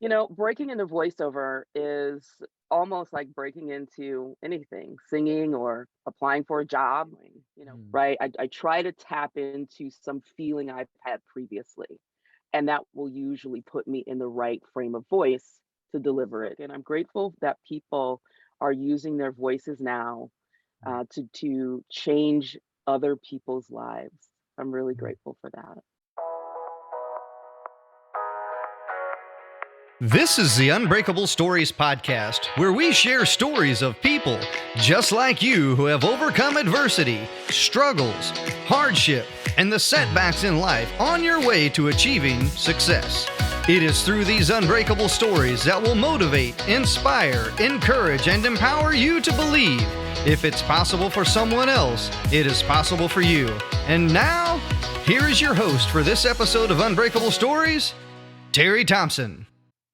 Breaking into voiceover is almost like breaking into anything, singing or applying for a job, Mm. right? I try to tap into some feeling I've had previously, and that will usually put me in the right frame of voice to deliver it. And I'm grateful that people are using their voices now to change other people's lives. I'm really Mm. grateful for that. This is the Unbreakable Stories podcast, where we share stories of people just like you who have overcome adversity, struggles, hardship, and the setbacks in life on your way to achieving success. It is through these unbreakable stories that will motivate, inspire, encourage, and empower you to believe if it's possible for someone else, it is possible for you. And now, here is your host for this episode of Unbreakable Stories, Terry Thompson.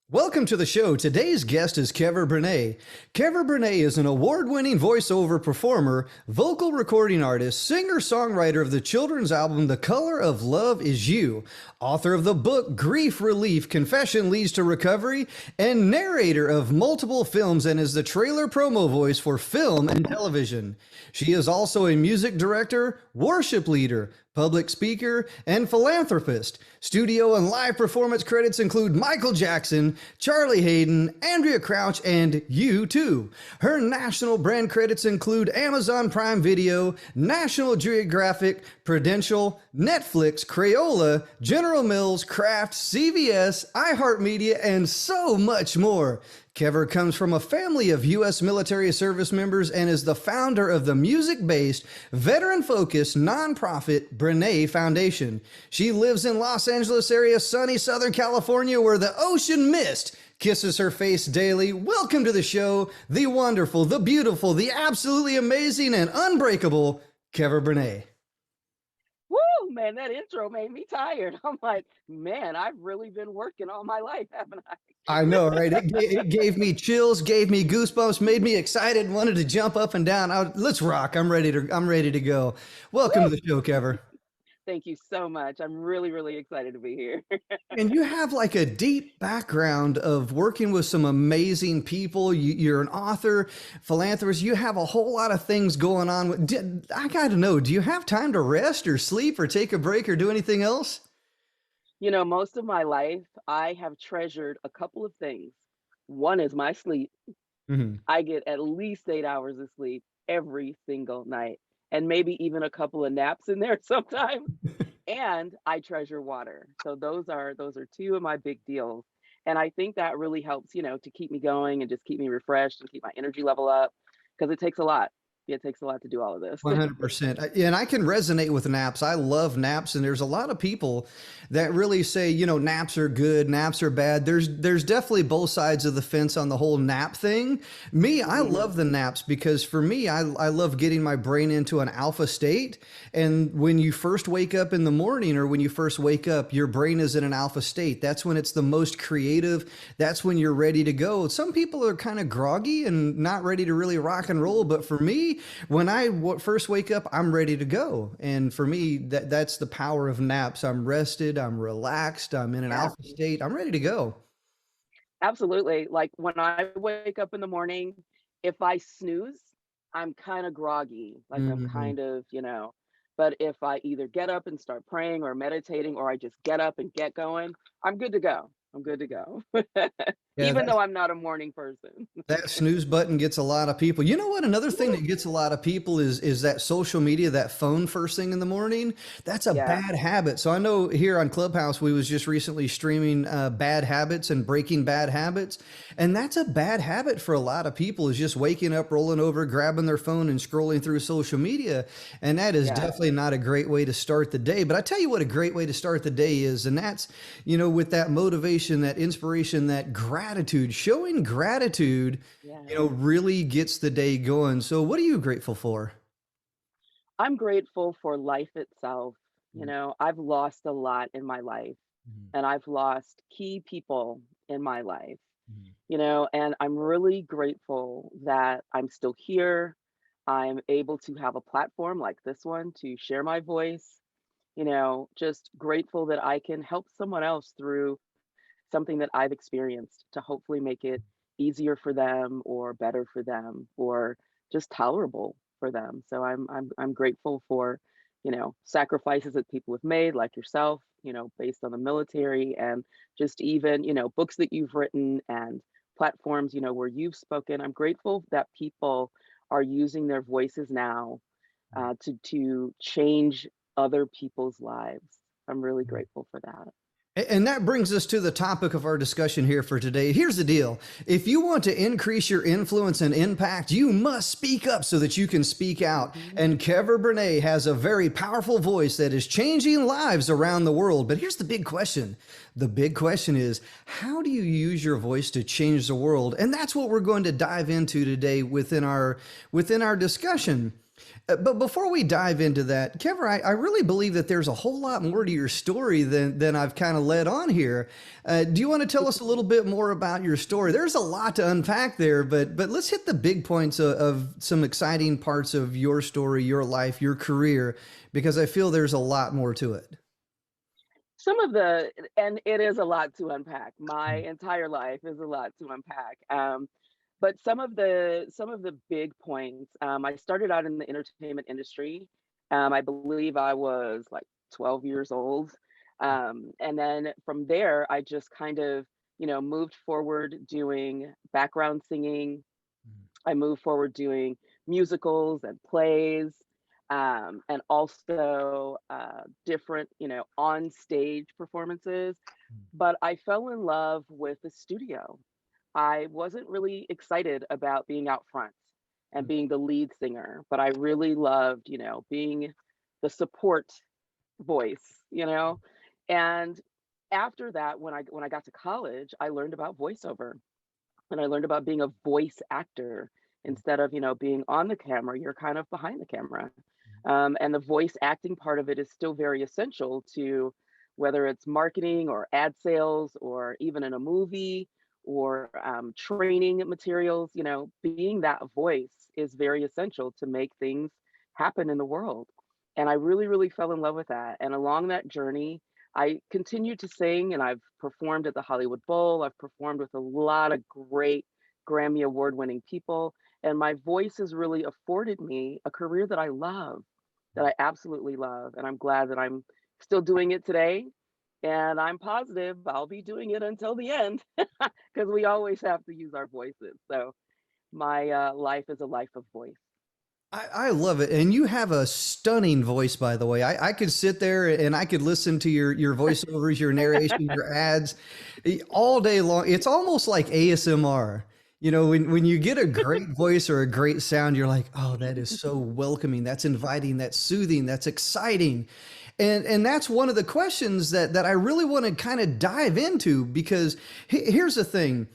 Welcome to the show. Today's guest is Keaver Brenai. Keaver Brenai is an award-winning voiceover performer, vocal recording artist, singer-songwriter of the children's album The Color of Love Is You, author of the book Grief Relief, Confession Leads to Recovery, and narrator of multiple films and is the trailer promo voice for film and television. She is also a music director, worship leader, public speaker, and philanthropist. Studio and live performance credits include Michael Jackson, Charlie Haden, Andrea Crouch, and U2. Her national brand credits include Amazon Prime Video, National Geographic, Prudential, Netflix, Crayola, General Mills, Kraft, CVS, iHeartMedia, and so much more. Keaver comes from a family of U.S. military service members and is the founder of the music-based, veteran-focused nonprofit Brenai Foundation. She lives in Los Angeles area, sunny Southern California, where the ocean mist kisses her face daily. Welcome to the show, the wonderful, the beautiful, the absolutely amazing, and unbreakable Keaver Brenai. Woo, man, that intro made me tired. I'm like, man, I've really been working all my life, haven't I? I know, right? It gave me chills, gave me goosebumps, made me excited, wanted to jump up and down. Let's rock! I'm ready to go. Welcome to Woo! the show, Kever. Thank you so much. I'm really, really excited to be here. And you have like a deep background of working with some amazing people. You're an author, philanthropist. You have a whole lot of things going on. I got to know, do you have time to rest or sleep or take a break or do anything else? Most of my life, I have treasured a couple of things. One is my sleep. Mhm. I get at least 8 hours of sleep every single night, and maybe even a couple of naps in there sometimes. And I treasure water. So those are two of my big deals. And I think that really helps, to keep me going and just keep me refreshed and keep my energy level up because it takes a lot. It takes a lot to do all of this. 100%. And I can resonate with naps. I love naps. And there's a lot of people that really say, naps are good, naps are bad. There's definitely both sides of the fence on the whole nap thing. Me, I Mhm. love the naps because for me, I love getting my brain into an alpha state. And when you first wake up in the morning or when you first wake up, your brain is in an alpha state. That's when it's the most creative. That's when you're ready to go. Some people are kind of groggy and not ready to really rock and roll. But for me, when I first wake up, I'm ready to go. And for me, that's the power of naps. I'm rested, I'm relaxed, I'm in an Yeah, alpha state, I'm ready to go. absolutely. Like when I wake up in the morning, if I snooze, I'm kind of groggy. Like I'm Mhm. kind of, but if I either get up and start praying or meditating, or I just get up and get going, I'm good to go. I'm good to go. Yeah, Even though I'm not a morning person. that snooze button gets a lot of people. You know what? Another thing Woo! that gets a lot of people is that social media, that phone first thing in the morning. That's a Yeah, bad habit. So I know here on Clubhouse, we was just recently streaming bad habits and breaking bad habits. And that's a bad habit for a lot of people is just waking up, rolling over, grabbing their phone and scrolling through social media. And that is yeah, definitely not a great way to start the day. But I tell you what a great way to start the day is, and that's, with that motivation, that inspiration, that gratitude, showing gratitude, yeah. really gets the day going. So what are you grateful for? I'm grateful for life itself. Mm. I've lost a lot in my life, Mhm. and I've lost key people in my life, Mhm. and I'm really grateful that I'm still here. I'm able to have a platform like this one to share my voice, just grateful that I can help someone else through something that I've experienced to hopefully make it easier for them or better for them or just tolerable for them. So I'm grateful for, sacrifices that people have made, like yourself, based on the military, and just even, books that you've written and platforms, where you've spoken. I'm grateful that people are using their voices now to change other people's lives. I'm really grateful for that. And that brings us to the topic of our discussion here for today. Here's the deal. If you want to increase your influence and impact, you must speak up so that you can speak out. Mhm. And Keaver Brenai has a very powerful voice that is changing lives around the world. But here's the big question. The big question is, how do you use your voice to change the world? And that's what we're going to dive into today within our discussion. But before we dive into that, Keaver, I really believe that there's a whole lot more to your story than I've kind of led on here. Do you want to tell us a little bit more about your story? There's a lot to unpack there, but let's hit the big points of some exciting parts of your story, your life, your career, because I feel there's a lot more to it. And it is a lot to unpack. My entire life is a lot to unpack. But some of the big points. I started out in the entertainment industry. I believe I was like 12 years old, and then from there, I just kind of, moved forward doing background singing. I moved forward doing musicals and plays, and also different, on stage performances. But I fell in love with the studio. I wasn't really excited about being out front and being the lead singer, but I really loved, being the support voice, And after that, when I got to college, I learned about voiceover, and I learned about being a voice actor instead of, being on the camera. You're kind of behind the camera. And the voice acting part of it is still very essential to whether it's marketing or ad sales or even in a movie or training materials. Being that voice is very essential to make things happen in the world. And I really, really fell in love with that. And along that journey, I continued to sing, and I've performed at the Hollywood Bowl. I've performed with a lot of great Grammy Award winning people. And my voice has really afforded me a career that I love, that I absolutely love. And I'm glad that I'm still doing it today. And I'm positive I'll be doing it until the end because we always have to use our voices. So my life is a life of voice. I love it. And you have a stunning voice, by the way. I could sit there and I could listen to your voiceovers, your narration, your ads all day long. It's almost like ASMR. When you get a great voice or a great sound, you're like, oh, that is so welcoming. That's inviting, that's soothing, that's exciting. And that's one of the questions that I really want to kind of dive into, because here's the thing.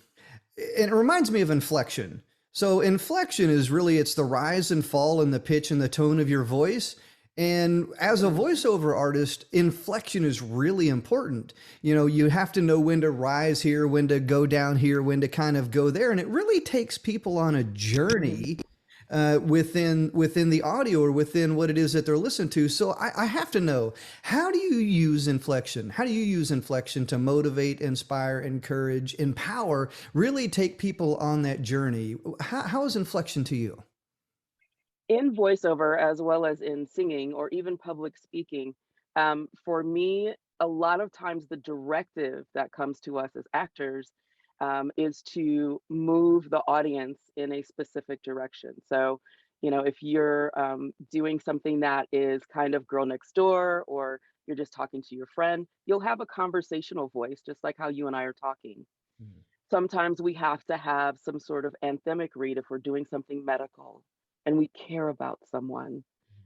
And it reminds me of inflection. So inflection is really, it's the rise and fall in the pitch and the tone of your voice. And as a voiceover artist, inflection is really important. You have to know when to rise here, when to go down here, when to kind of go there. And it really takes people on a journey within the audio or within what it is that they're listening to. So I have to know, how do you use inflection? How do you use inflection to motivate, inspire, encourage, empower, really take people on that journey? How is inflection to you? In voiceover, as well as in singing or even public speaking, for me, a lot of times the directive that comes to us as actors is to move the audience in a specific direction. So, if you're doing something that is kind of girl next door, or you're just talking to your friend, you'll have a conversational voice, just like how you and I are talking. Mhm. Sometimes we have to have some sort of anthemic read if we're doing something medical and we care about someone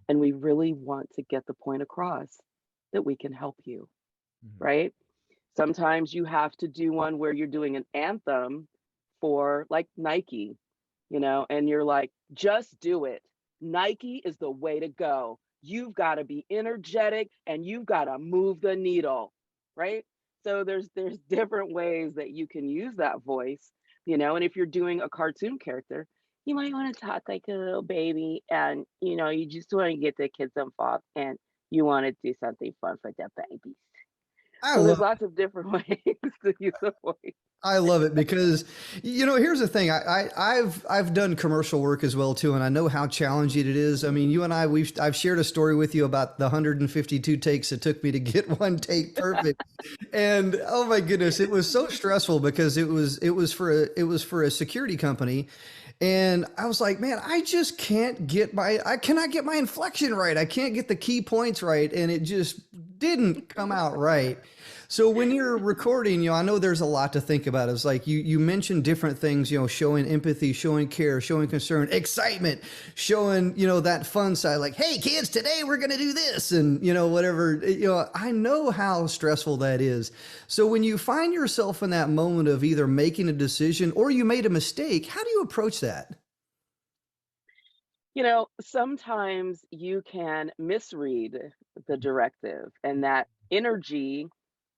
and we really want to get the point across that we can help you, Mhm. right? Sometimes you have to do one where you're doing an anthem for like Nike, and you're like, just do it. Nike is the way to go. You've got to be energetic and you've got to move the needle, right? So there's different ways that you can use that voice, and if you're doing a cartoon character, you might want to talk like a little baby, and you just want to get the kids involved and you want to do something fun for the babies. I So there's love lots of different ways to use the voice. I love it because, here's the thing. I've done commercial work as well too, and I know how challenging it is. I mean, you and I've shared a story with you about the 152 takes it took me to get one take perfect, and oh my goodness, it was so stressful because it was for a security company, and I was like, man, I cannot get my inflection right. I can't get the key points right, and it just didn't come out right. So when you're recording, I know there's a lot to think about. It's like you mentioned different things, showing empathy, showing care, showing concern, excitement, showing, that fun side, like, hey kids, today we're going to do this and, whatever, I know how stressful that is. So when you find yourself in that moment of either making a decision or you made a mistake, how do you approach that? Sometimes you can misread the directive, and that energy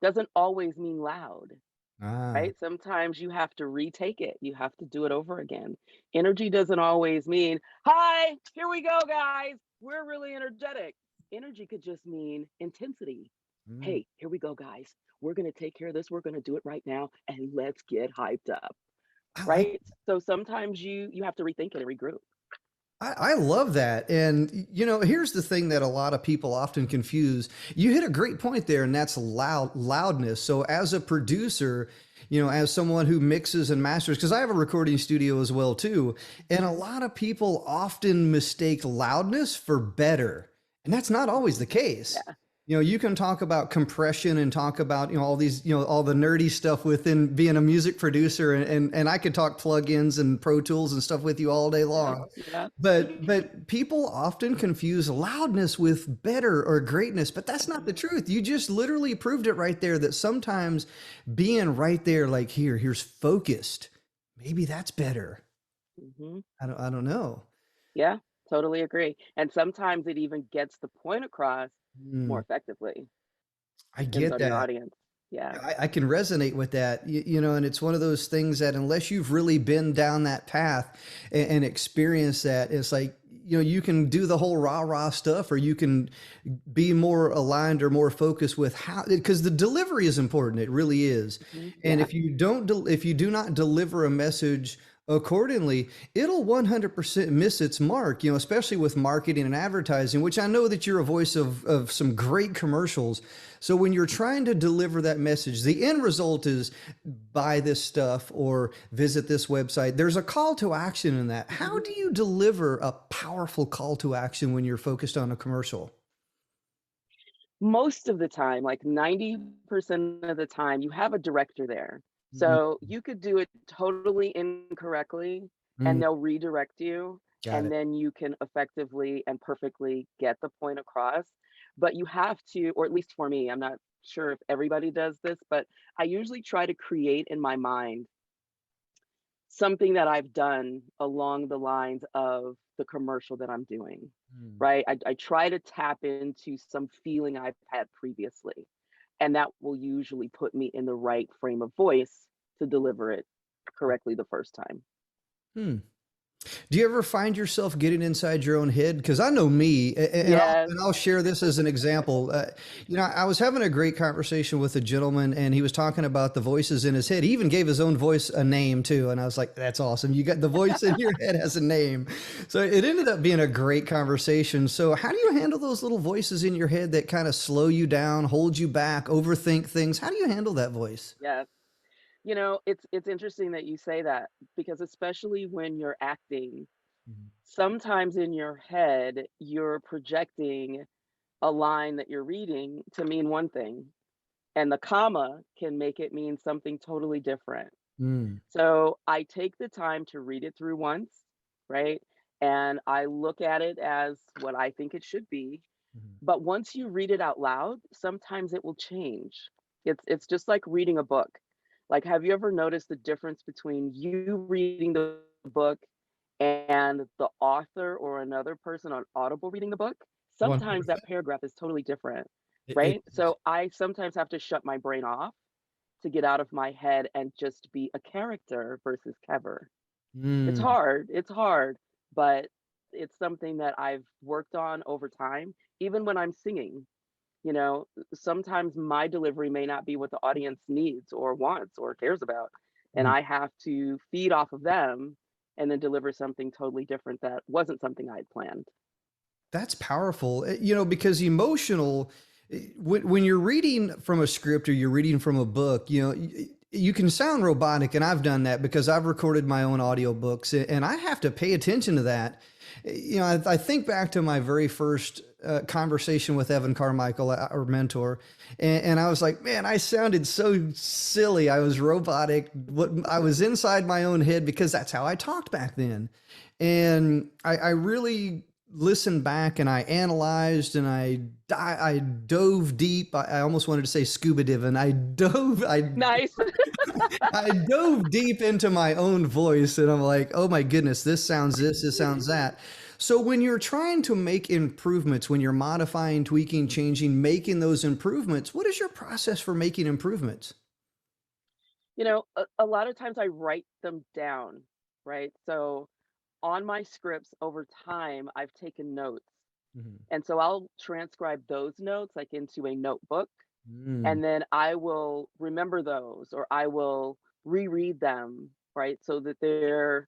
doesn't always mean loud, Ah, right? Sometimes you have to retake it. You have to do it over again. Energy doesn't always mean, hi, here we go, guys. We're really energetic. Energy could just mean intensity. mm, Hey, here we go, guys. We're going to take care of this. We're going to do it right now, and let's get hyped up, I like right? So sometimes you have to rethink it and regroup. I love that. And, here's the thing that a lot of people often confuse. You hit a great point there, and that's loudness. So as a producer, as someone who mixes and masters, because I have a recording studio as well too, and a lot of people often mistake loudness for better. And that's not always the case. Yeah. You can talk about compression and talk about, all these, all the nerdy stuff within being a music producer. And I could talk plugins and Pro Tools and stuff with you all day Yeah, long. yeah. But people often confuse loudness with better or greatness, but that's not the Mhm, truth. You just literally proved it right there that sometimes being right there, like here's focused. Maybe that's better. mhm. I don't know. Yeah, totally agree. And sometimes it even gets the point across more Mm, effectively. I Depends get on your that. audience. Yeah. I can resonate with that, and it's one of those things that unless you've really been down that path and experienced that, it's like, you can do the whole rah rah stuff, or you can be more aligned or more focused with how, because the delivery is important. It really is. Mhm. And Yeah. if you do not deliver a message accordingly, it'll 100% miss its mark, especially with marketing and advertising, which I know that you're a voice of some great commercials. So when you're trying to deliver that message, the end result is buy this stuff or visit this website. There's a call to action in that. How Mhm. do you deliver a powerful call to action when you're focused on a commercial? Most of the time, like 90% of the time, you have a director there. Mm, So you could do it totally incorrectly and mm, they'll redirect you, got and it. then you can effectively and perfectly get the point across. But you have to, or at least for me, I'm not sure if everybody does this, but I usually try to create in my mind something that I've done along the lines of the commercial that I'm doing, Mm. right? I try to tap into some feeling I've had previously, and that will usually put me in the right frame of voice to deliver it correctly the first time. Hmm. Do you ever find yourself getting inside your own head? Because I know me, Yes. and I'll share this as an example. I was having a great conversation with a gentleman, and he was talking about the voices in his head. He even gave his own voice a name too, and I was like, "That's awesome! You got the voice in your head has a name." So it ended up being a great conversation. So how do you handle those little voices in your head that kind of slow you down, hold you back, overthink things? How do you handle that voice? Yes. It's interesting that you say that, because especially when you're acting, Mhm. sometimes in your head you're projecting a line that you're reading to mean one thing, and the comma can make it mean something totally different. Mm, So I take the time to read it through once, right? And I look at it as what I think it should be. mhm. But once you read it out loud, sometimes it will change. It's just like reading a book. Like, have you ever noticed the difference between you reading the book and the author or another person on Audible reading the book? Sometimes 100%. that paragraph is totally different, It right? is. So I sometimes have to shut my brain off to get out of my head and just be a character versus Kever. Mm. It's hard, but it's something that I've worked on over time. Even when I'm singing, You know, sometimes my delivery may not be what the audience needs or wants or cares about. And Mhm. I have to feed off of them and then deliver something totally different that wasn't something I had planned. That's powerful, because emotional, when you're reading from a script or you're reading from a book, you can sound robotic. And I've done that because I've recorded my own audiobooks and I have to pay attention to that. I think back to my very first conversation with Evan Carmichael, our mentor, and I was like, man, I sounded so silly. I was robotic. I was inside my own head because that's how I talked back then. And I really listened back and I analyzed and I dove deep. I almost wanted to say scuba diving. Nice. I dove deep into my own voice and I'm like, oh my goodness, this sounds this sounds that. So when you're trying to make improvements, when you're modifying, tweaking, changing, making those improvements, what is your process for making improvements? You know, a lot of times I write them down, right? So on my scripts over time, I've taken notes. Mhm. And so I'll transcribe those notes like into a notebook, Mm. and then I will remember those or I will reread them, right? So that they're,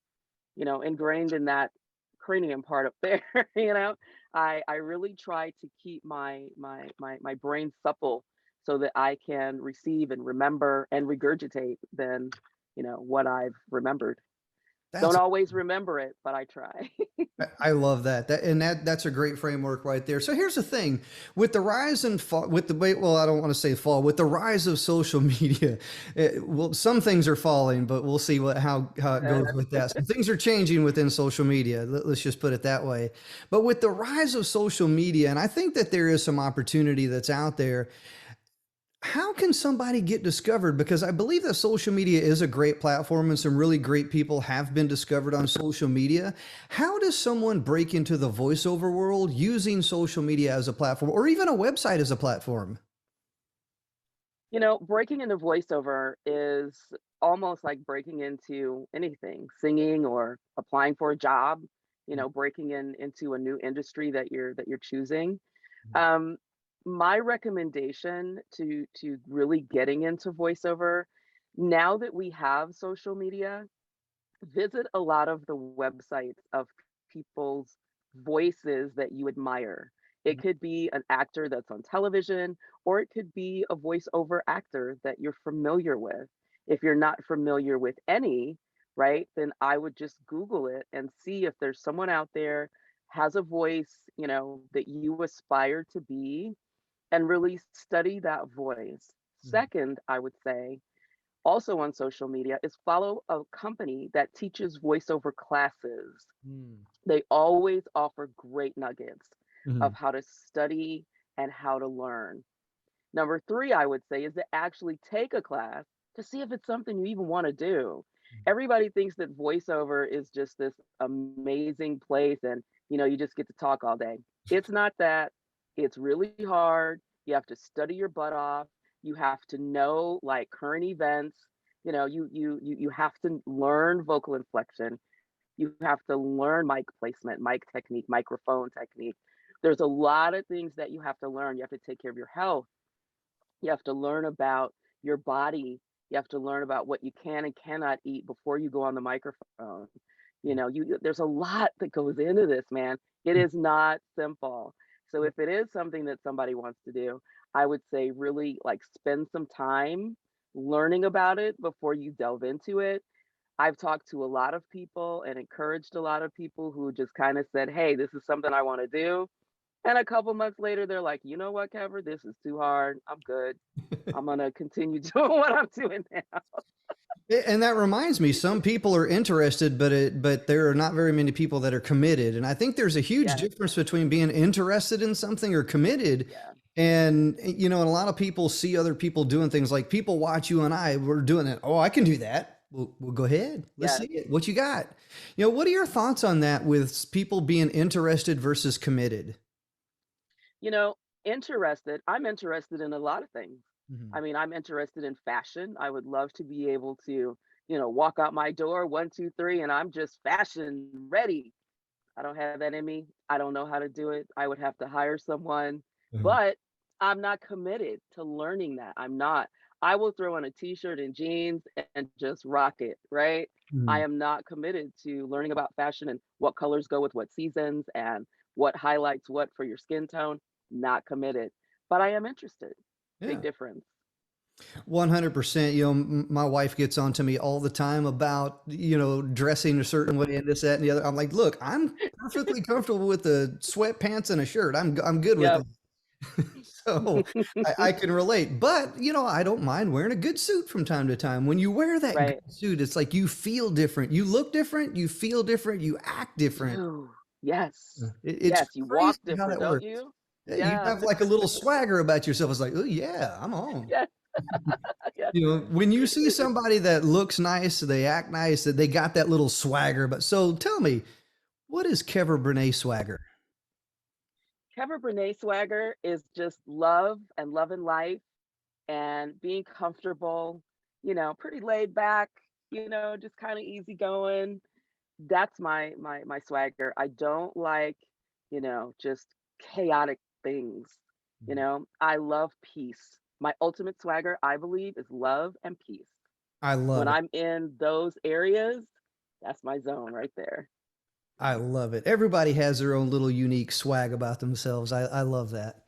ingrained in that cranium part up there, you know? I really try to keep my brain supple so that I can receive and remember and regurgitate then, what I've remembered. Don't That's always remember it, but I try. I love that. That's a great framework right there. So here's the thing: with the rise and fall, with the wait, well, I don't want to say fall, with the rise of social media, well, some things are falling, but we'll see how it goes with that. Some things are changing within social media. Let's just put it that way. But with the rise of social media, and I think that there is some opportunity that's out there. How can somebody get discovered? Because I believe that social media is a great platform and some really great people have been discovered on social media. How does someone break into the voiceover world using social media as a platform or even a website as a platform? Breaking into voiceover is almost like breaking into anything, singing or applying for a job, breaking into a new industry that you're choosing. Um, my recommendation to really getting into voiceover, now that we have social media, visit a lot of the websites of people's voices that you admire. It could be an actor that's on television, or it could be a voiceover actor that you're familiar with. If you're not familiar with any, right, then I would just Google it and see if there's someone out there has a voice, that you aspire to be, and really study that voice. Mhm. Second, I would say, also on social media, is follow a company that teaches voiceover classes. Mm. They always offer great nuggets of Mhm. how to study and how to learn. Number three, I would say, is to actually take a class to see if it's something you even want to do. Everybody thinks that voiceover is just this amazing place and, you just get to talk all day. It's not that. It's really hard. You have to study your butt off. You have to know like current events. You have to learn vocal inflection. You have to learn mic placement, mic technique, microphone technique. There's a lot of things that you have to learn. You have to take care of your health. You have to learn about your body. You have to learn about what you can and cannot eat before you go on the microphone. There's a lot that goes into this, man. It is not simple. So if it is something that somebody wants to do, I would say really like spend some time learning about it before you delve into it. I've talked to a lot of people and encouraged a lot of people who just kind of said, "Hey, this is something I want to do." And a couple months later, they're like, "You know what, Kever? This is too hard. I'm good. I'm gonna continue doing what I'm doing now." And that reminds me, some people are interested, but there are not very many people that are committed. And I think there's a huge Yes, difference between being interested in something or committed. yeah, And a lot of people see other people doing things like people watch you and we're doing it. Oh, I can do that. We'll go ahead. Let's see yes. it. What you got? What are your thoughts on that with people being interested versus committed? You know, I'm interested in a lot of things. Mhm. I mean, I'm interested in fashion. I would love to be able to, walk out my door, one, two, three, and I'm just fashion ready. I don't have that in me. I don't know how to do it. I would have to hire someone. Mhm. But I'm not committed to learning that. I'm not. I will throw on a t-shirt and jeans and just rock it, right? I Mm. am not committed to learning about fashion and what colors go with what seasons and what highlights what for your skin tone. Not committed, but I am interested. Big Yeah. difference. 100%. You know, my wife gets on to me all the time about, you know, dressing a certain way and this, that, and the other. I'm like, look, I'm perfectly comfortable with the sweatpants and a shirt. I'm good with Yep. it. So I can relate. But, you know, I don't mind wearing a good suit from time to time. When you wear that good Right. suit, it's like you feel different. You look different, you feel different, you act different. You. Yes. It's Yes, you crazy walk how different, that don't works. you? Yeah, you Yeah. have like a little swagger about yourself. It's like, oh yeah, I'm on. Yes. Yes. You know, when you see somebody that looks nice, they act nice, that they got that little swagger. But so tell me, what is Keaver Brenai swagger? Keaver Brenai swagger is just love and love in life and being comfortable, pretty laid back, just kind of easy going. That's my swagger. I don't like, just chaotic things. I love peace. My ultimate swagger, I believe, is love and peace. I When love it. I'm in those areas, that's my zone right there. I love it. Everybody has their own little unique swag about themselves. I love that.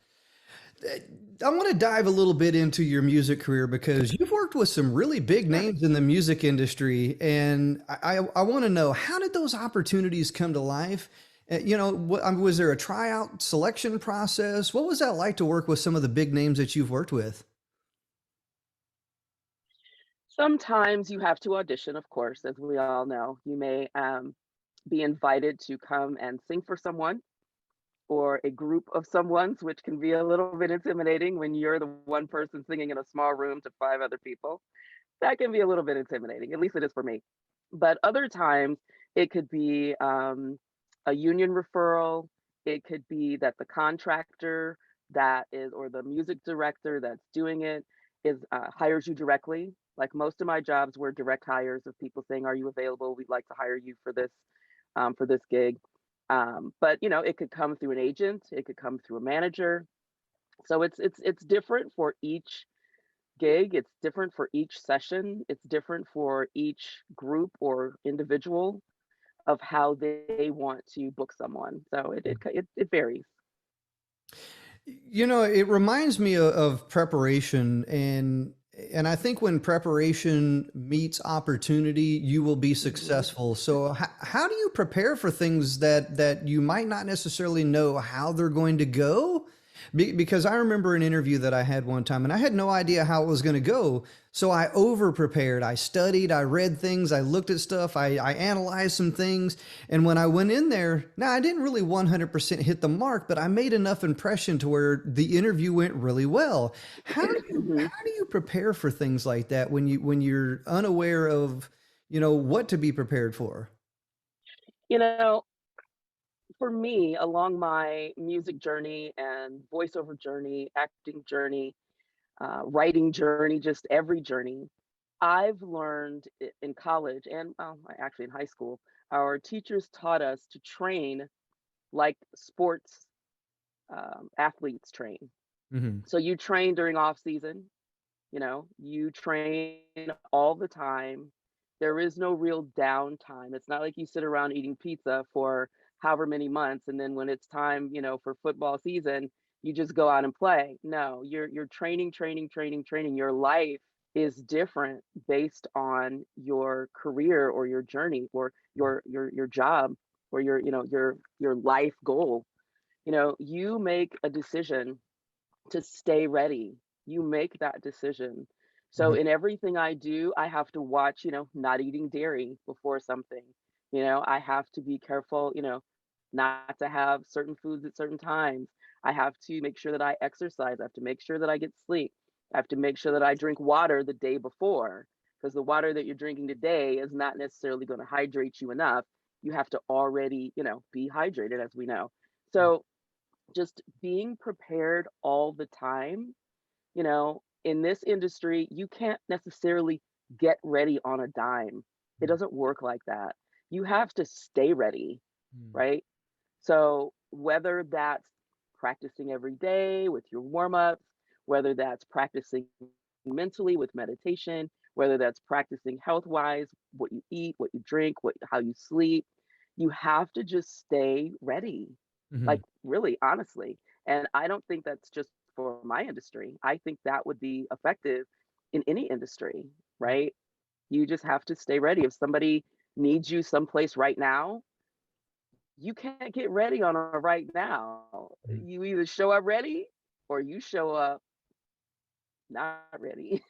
I want to dive a little bit into your music career because you've worked with some really big Sure. names in the music industry. And I want to know, how did those opportunities come to life? You know, was there a tryout selection process? What was that like to work with some of the big names that you've worked with? Sometimes you have to audition, of course, as we all know. You may be invited to come and sing for someone or a group of someone's, which can be a little bit intimidating when you're the one person singing in a small room to five other people. That can be a little bit intimidating, at least it is for me. But other times it could be a union referral. It could be that the contractor that is, or the music director that's doing it is hires you directly. Like most of my jobs were direct hires of people saying, "Are you available? We'd like to hire you for this gig." But it could come through an agent. It could come through a manager. So it's different for each gig, it's different for each session, it's different for each group or individual of how they want to book someone. So it varies. You know, it reminds me of preparation, and I think when preparation meets opportunity, you will be Mhm. successful. So how do you prepare for things that you might not necessarily know how they're going to go? Because I remember an interview that I had one time and I had no idea how it was going to go. So I over prepared. I studied, I read things, I looked at stuff, I analyzed some things. And when I went in there, now I didn't really 100% hit the mark, but I made enough impression to where the interview went really well. Mhm. How do you prepare for things like that when you're unaware of, you know, what to be prepared for? You know, for me, along my music journey and voiceover journey, acting journey, writing journey, just every journey, I've learned in college and actually in high school, our teachers taught us to train like sports athletes train. Hmm. So you train during off season, you train all the time. There is no real downtime. It's not like you sit around eating pizza for however many months and then when it's time, for football season, you just go out and play. No, you're training, training, training, training. Your life is different based on your career or your journey or your job or your life goal. You make a decision to stay ready. You make that decision. So in everything I do, I have to watch, not eating dairy before something. I have to be careful, not to have certain foods at certain times. I have to make sure that I exercise. I have to make sure that I get sleep. I have to make sure that I drink water the day before because the water that you're drinking today is not necessarily going to hydrate you enough. You have to already, be hydrated, as we know. So just being prepared all the time, in this industry, you can't necessarily get ready on a dime. It doesn't work like that. You have to stay ready, Mhm. right? So whether that's practicing every day with your warm-ups, whether that's practicing mentally with meditation, whether that's practicing health-wise, what you eat, what you drink, how you sleep. You have to just stay ready, Hmm. like really, honestly. And I don't think that's just for my industry. I think that would be effective in any industry, right? You just have to stay ready. If somebody needs you someplace right now, you can't get ready on a right now. You either show up ready or you show up not ready.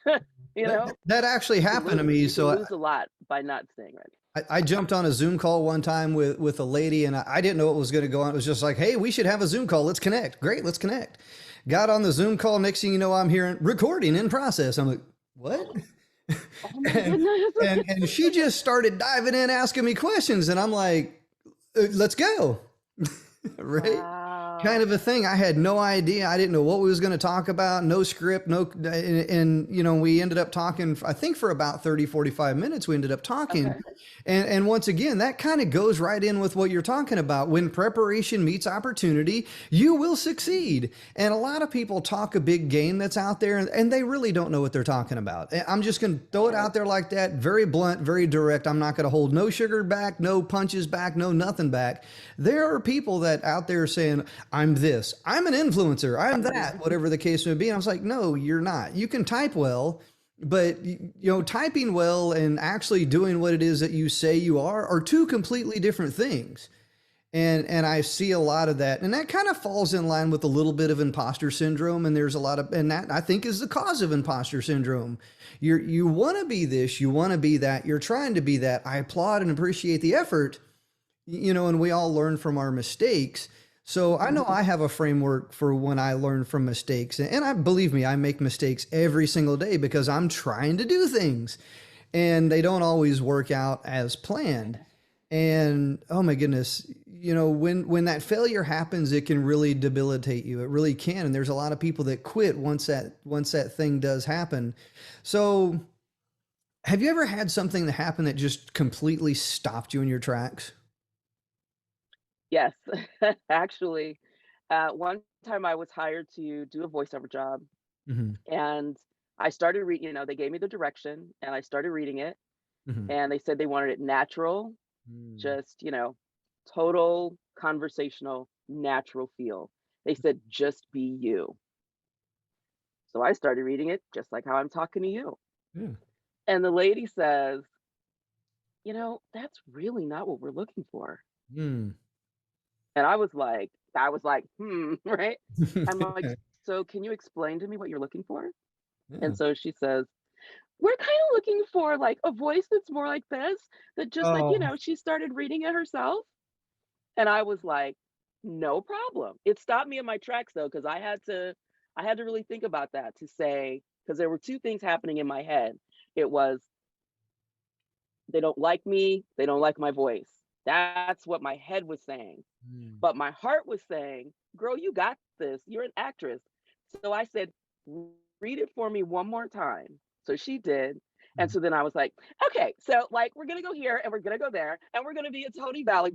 You That, know, that actually you can happened to lose. me. You can So lose a lot by not staying ready. I jumped on a Zoom call one time with a lady, and I didn't know what was going to go on. It was just like, hey, we should have a Zoom call. Let's connect. Great, let's connect. Got on the Zoom call. Next thing you know, I'm hearing recording in process. I'm like, what? Oh my and, goodness. and she just started diving in, asking me questions, and I'm like, let's go. Right? Wow. Kind of a thing. I had no idea. I didn't know what we was going to talk about. No script, and you know, we ended up talking, I think for about 30, 45 minutes, we ended up talking. Okay. And once again, that kind of goes right in with what you're talking about. When preparation meets opportunity, you will succeed. And a lot of people talk a big game that's out there, and they really don't know what they're talking about. I'm just going to throw it out there like that, very blunt, very direct. I'm not going to hold no sugar back, no punches back, no nothing back. There are people that out there saying, I'm this, I'm an influencer, I'm that, whatever the case may be. And I was like, no, you're not. You can type well, but you know, typing well and actually doing what it is that you say you are two completely different things. And I see a lot of that, and that kind of falls in line with a little bit of imposter syndrome. And there's a lot of, and that I think is the cause of imposter syndrome. You want to be this, you want to be that, you're trying to be that. I applaud and appreciate the effort, you know, and we all learn from our mistakes. So I know I have a framework for when I learn from mistakes. And I believe me, I make mistakes every single day because I'm trying to do things and they don't always work out as planned. And oh my goodness, you know, when that failure happens, it can really debilitate you. It really can. And there's a lot of people that quit once that thing does happen. So have you ever had something that happened that just completely stopped you in your tracks? Yes. Actually, one time I was hired to do a voiceover job, Hmm. and I started reading, you know, they gave me the direction and I started reading it, Hmm. and they said they wanted it natural, Mm. just, you know, total conversational, natural feel. They said, just be you. So I started reading it just like how I'm talking to you. Yeah. And the lady says, you know, that's really not what we're looking for. Mm. And I was like, right? I'm like, so can you explain to me what you're looking for? Yeah. And so she says, we're kind of looking for like a voice that's more like this, that just like, you Oh, know, she started reading it herself. And I was like, no problem. It stopped me in my tracks though, because I had to really think about that to say, because there were two things happening in my head. It was, they don't like me, they don't like my voice. That's what my head was saying. mm, But my heart was saying, girl, you got this. You're an actress. So I said, read it for me one more time. So she did. And mm. so then I was like, okay, so like we're gonna go here and we're gonna go there and we're gonna be a Tony Valley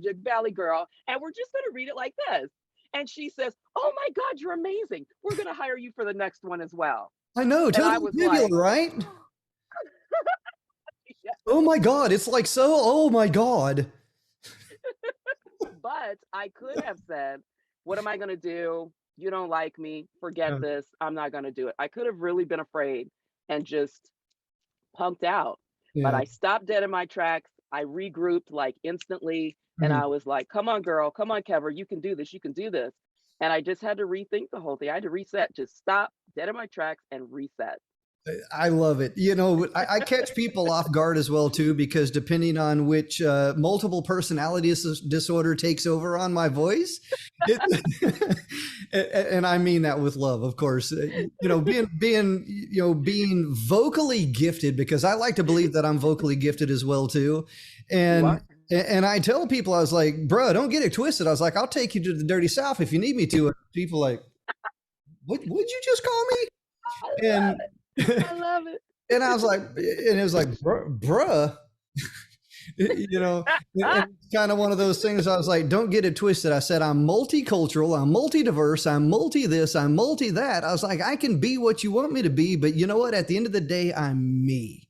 girl and we're just gonna read it like this. And she says, oh my God, you're amazing. We're gonna hire you for the next one as well. I know, And I totally was tubular, like, right? yeah. Oh my God, it's like so. Oh my God. But I could have said, what am I gonna do? You don't like me. Forget Yeah. this. I'm not gonna do it. I could have really been afraid and just punked out. But Yeah. I stopped dead in my tracks. I regrouped like instantly. And Mhm. I was like, come on, girl. Come on, Kever. You can do this. You can do this. And I just had to rethink the whole thing. I had to reset, just stop dead in my tracks and reset. I love it. You know, I catch people off guard as well too, because depending on which multiple personality disorder takes over on my voice, it, and I mean that with love, of course. You know, being vocally gifted, because I like to believe that I'm vocally gifted as well too, You and are. and I tell people, I was like, bro, don't get it twisted. I was like, I'll take you to the dirty South if you need me to. And people like, what would you just call me? I love And it. I love it. and I was like, and it was like, bruh, You know, and it's kind of one of those things. I was like, don't get it twisted. I said, I'm multicultural, I'm multi-diverse, I'm multi this, I'm multi that. I was like, I can be what you want me to be, but you know what? At the end of the day, I'm me.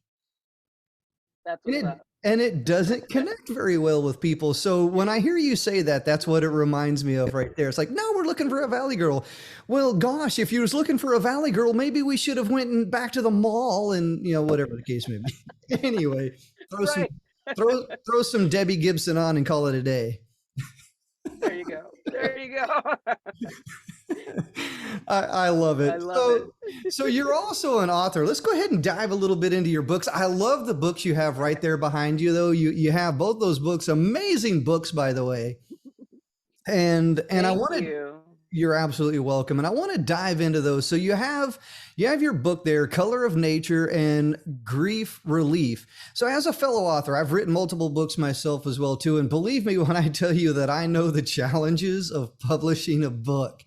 That's And what's up. it doesn't connect very well with people. So when I hear you say that, that's what it reminds me of right there. It's like, no, we're looking for a Valley girl. Well, gosh, if you was looking for a Valley girl, maybe we should have went back to the mall and, you know, whatever the case may be. Anyway, throw some Right. throw some Debbie Gibson on and call it a day. There you go. There you go. I love it. I love So you're also an author. Let's go ahead and dive a little bit into your books. I love the books you have right there behind you, though. You have both those books, amazing books, by the way. And I Thank wanted you. you're absolutely welcome. And I want to dive into those. So you have your book there, Color of Nature and Grief Relief. So as a fellow author, I've written multiple books myself as well too. And believe me when I tell you that I know the challenges of publishing a book.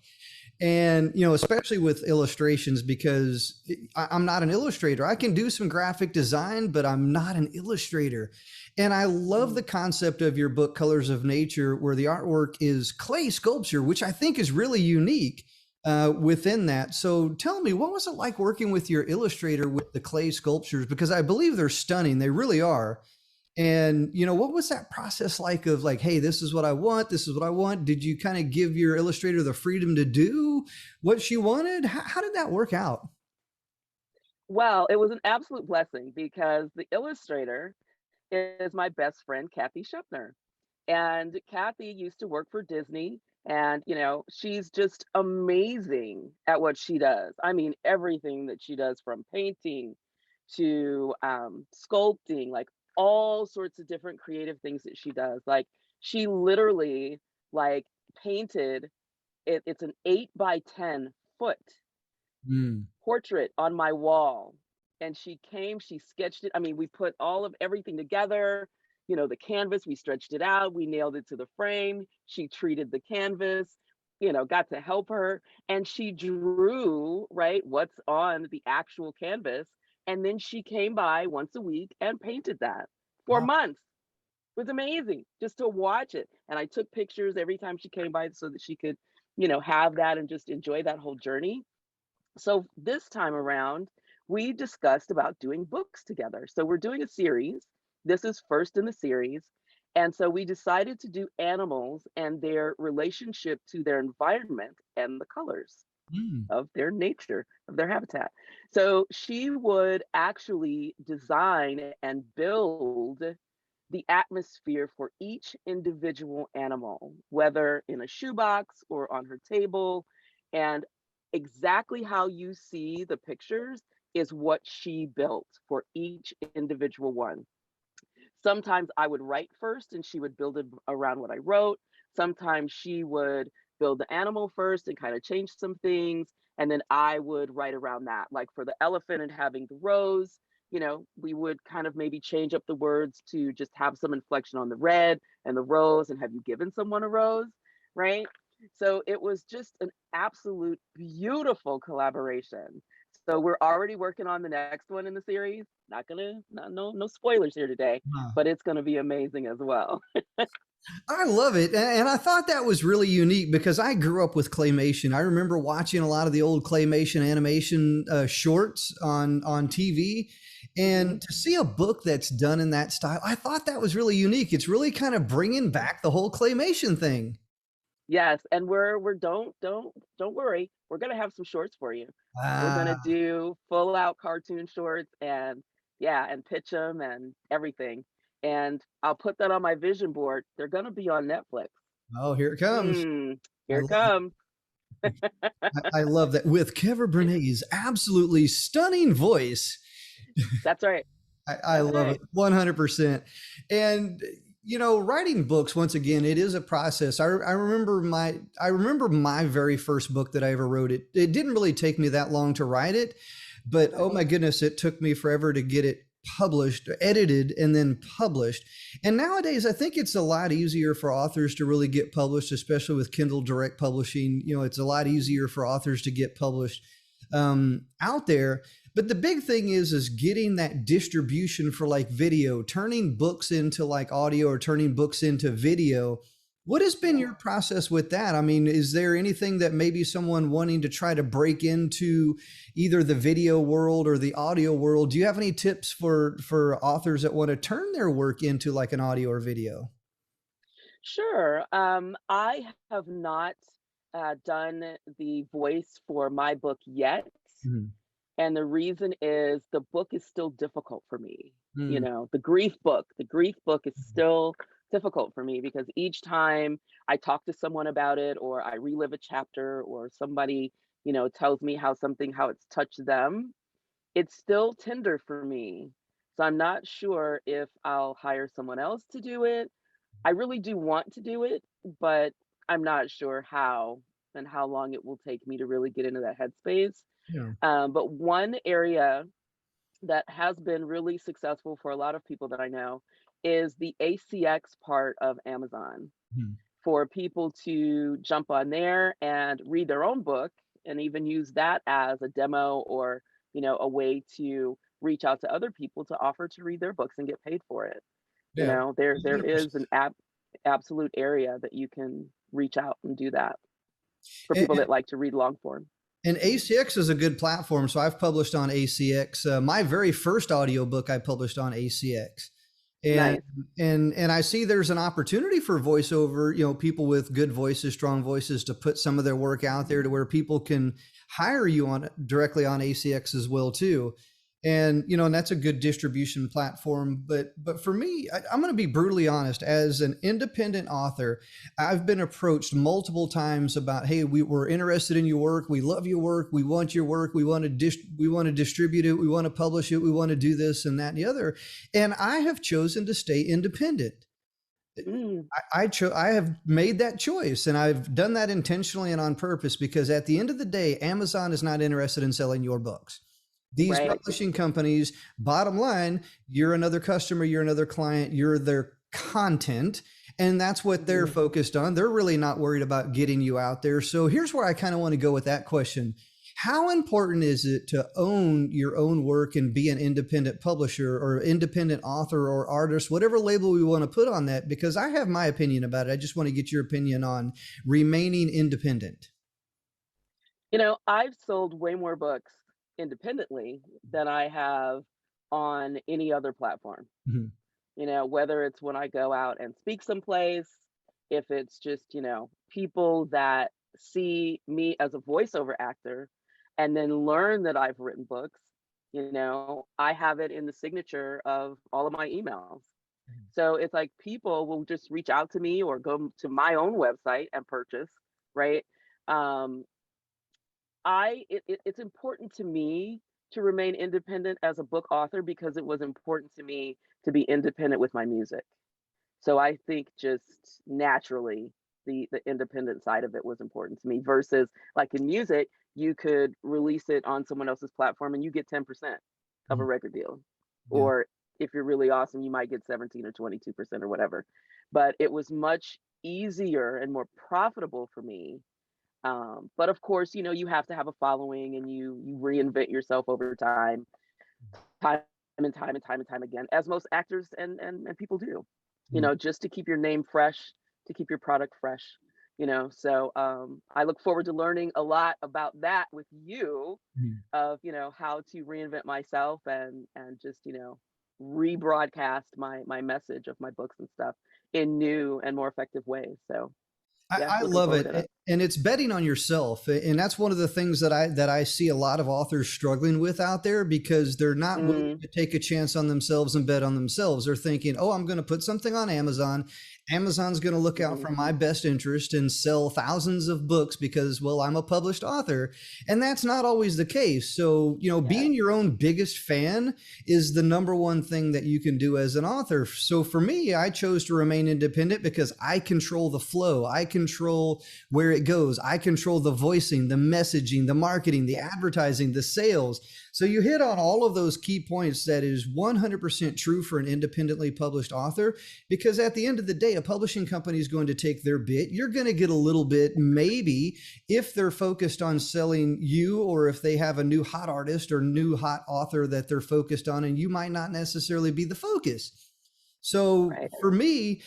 And, you know, especially with illustrations, because I'm not an illustrator. I can do some graphic design, but I'm not an illustrator. And I love the concept of your book, Colors of Nature, where the artwork is clay sculpture, which I think is really unique within that. So tell me, what was it like working with your illustrator with the clay sculptures? Because I believe they're stunning. They really are. And, you know, what was that process like of like, hey, this is what I want. This is what I want. Did you kind of give your illustrator the freedom to do what she wanted? How did that work out? Well, it was an absolute blessing because the illustrator is my best friend, Kathy Shepner. And Kathy used to work for Disney. And, you know, she's just amazing at what she does. I mean, everything that she does from painting to sculpting, like all sorts of different creative things that she does. Like she literally like painted it's an 8 by 10 foot Mm. portrait on my wall. And she came, she sketched it. I mean, we put all of everything together, you know, the canvas, we stretched it out, we nailed it to the frame. She treated the canvas, you know, got to help her. And she drew, right, what's on the actual canvas. And then she came by once a week and painted that for Wow. months. It was amazing just to watch it. And I took pictures every time she came by so that she could, you know, have that and just enjoy that whole journey. So this time around, we discussed about doing books together. So we're doing a series. This is first in the series. And so we decided to do animals and their relationship to their environment and the colors Mm. of their nature, of their habitat. So she would actually design and build the atmosphere for each individual animal, whether in a shoebox or on her table. And exactly how you see the pictures is what she built for each individual one. Sometimes I would write first and she would build it around what I wrote. Sometimes she would build the animal first and kind of change some things. And then I would write around that. Like for the elephant and having the rose, you know, we would kind of maybe change up the words to just have some inflection on the red and the rose and have you given someone a rose, right? So it was just an absolute beautiful collaboration. So we're already working on the next one in the series. Not gonna, no spoilers here today, Wow. but it's gonna be amazing as well. I love it. And I thought that was really unique because I grew up with claymation. I remember watching a lot of the old claymation animation shorts on TV. Mhm. And to see a book that's done in that style, I thought that was really unique. It's really kind of bringing back the whole claymation thing. Yes, and we're don't worry. We're gonna have some shorts for you. We're gonna Ah, do full out cartoon shorts and yeah, and pitch them and everything. And I'll put that on my vision board. They're gonna be on Netflix. oh, here it comes. I Here it love it. comes. I love that with Keaver Brenai's absolutely stunning voice. That's right. I That's love it right. 100%. And you know, writing books once again, it is a process. I remember my very first book that I ever wrote. It didn't really take me that long to write it, but oh Right. my goodness, it took me forever to get it published, edited, and then published. And nowadays, I think it's a lot easier for authors to really get published, especially with Kindle Direct Publishing. You know, it's a lot easier for authors to get published out there. But the big thing is getting that distribution for like video, turning books into like audio or turning books into video. What has been your process with that? I mean, is there anything that maybe someone wanting to try to break into either the video world or the audio world? Do you have any tips for authors that want to turn their work into like an audio or video? Sure. I have not done the voice for my book yet. Mhm. And the reason is the book is still difficult for me. You Mm. know, the grief book is still difficult for me because each time I talk to someone about it or I relive a chapter or somebody, tells me how it's touched them, it's still tender for me. So I'm not sure if I'll hire someone else to do it. I really do want to do it, but I'm not sure how and how long it will take me to really get into that headspace. Yeah. But one area that has been really successful for a lot of people that I know is the ACX part of Amazon Mhm. for people to jump on there and read their own book and even use that as a demo or, a way to reach out to other people to offer to read their books and get paid for it. Yeah. There 100%. is an absolute area that you can reach out and do that for And, people that like to read long form. and ACX is a good platform. So I've published on ACX. My very first audiobook I published on ACX. And Nice. and I see there's an opportunity for voiceover, people with good voices, strong voices, to put some of their work out there to where people can hire you on directly on ACX as well too. And that's a good distribution platform. But for me, I'm going to be brutally honest. As an independent author, I've been approached multiple times about, hey, we're interested in your work. We love your work. We want your work. We want to distribute it. We want to publish it. We want to do this and that and the other. And I have chosen to stay independent. Mm, I have made that choice, and I've done that intentionally and on purpose, because at the end of the day, Amazon is not interested in selling your books. These right. publishing companies, bottom line, you're another customer, you're another client, you're their content, and that's what they're Mhm. focused on. They're really not worried about getting you out there. So here's where I kind of want to go with that question. How important is it to own your own work and be an independent publisher or independent author or artist, whatever label we want to put on that? Because I have my opinion about it. I just want to get your opinion on remaining independent. I've sold way more books independently than I have on any other platform. Mhm. Whether it's when I go out and speak someplace, if it's just, people that see me as a voiceover actor and then learn that I've written books, I have it in the signature of all of my emails. So it's like people will just reach out to me or go to my own website and purchase, right? Um, it's important to me to remain independent as a book author because it was important to me to be independent with my music. So I think just naturally the independent side of it was important to me versus like in music, you could release it on someone else's platform and you get 10% of a Mhm. record deal. Yeah. Or if you're really awesome, you might get 17 or 22% or whatever. But it was much easier and more profitable for me. But of course, you have to have a following and you reinvent yourself over time and time and time and time again, as most actors and people do, Mhm. just to keep your name fresh, to keep your product fresh, So I look forward to learning a lot about that with you Mhm. of, how to reinvent myself and just, rebroadcast my message of my books and stuff in new and more effective ways. So yeah, I looking love forward to that. it. And it's betting on yourself. And that's one of the things that I see a lot of authors struggling with out there, because they're not willing Mm, to take a chance on themselves and bet on themselves. They're thinking, oh, I'm going to put something on Amazon. Amazon's going to look out mhm, for my best interest and sell thousands of books because, well, I'm a published author. And that's not always the case. So, yeah. being your own biggest fan is the number one thing that you can do as an author. So for me, I chose to remain independent because I control the flow. I control where it goes. I control the voicing, the messaging, the marketing, the advertising, the sales. So you hit on all of those key points that is 100% true for an independently published author, because at the end of the day, a publishing company is going to take their bit. You're going to get a little bit, maybe, if they're focused on selling you, or if they have a new hot artist or new hot author that they're focused on, and you might not necessarily be the focus. So for me,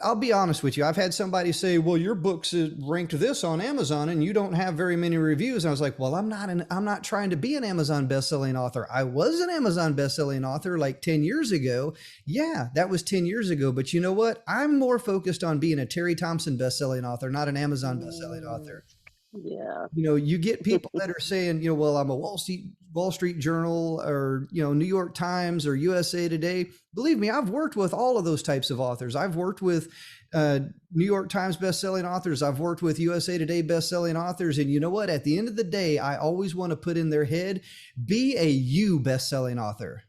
I'll be honest with you. I've had somebody say, well, your book's ranked this on Amazon and you don't have very many reviews. And I was like, well, I'm not trying to be an Amazon bestselling author. I was an Amazon bestselling author like 10 years ago. Yeah, that was 10 years ago. But you know what? I'm more focused on being a Terry Thompson bestselling author, not an Amazon bestselling author. Yeah. You get people that are saying, well, I'm a Wall Street Journal or, New York Times or USA Today. Believe me, I've worked with all of those types of authors. I've worked with New York Times bestselling authors. I've worked with USA Today bestselling authors. And you know what? At the end of the day, I always want to put in their head, be a you bestselling author.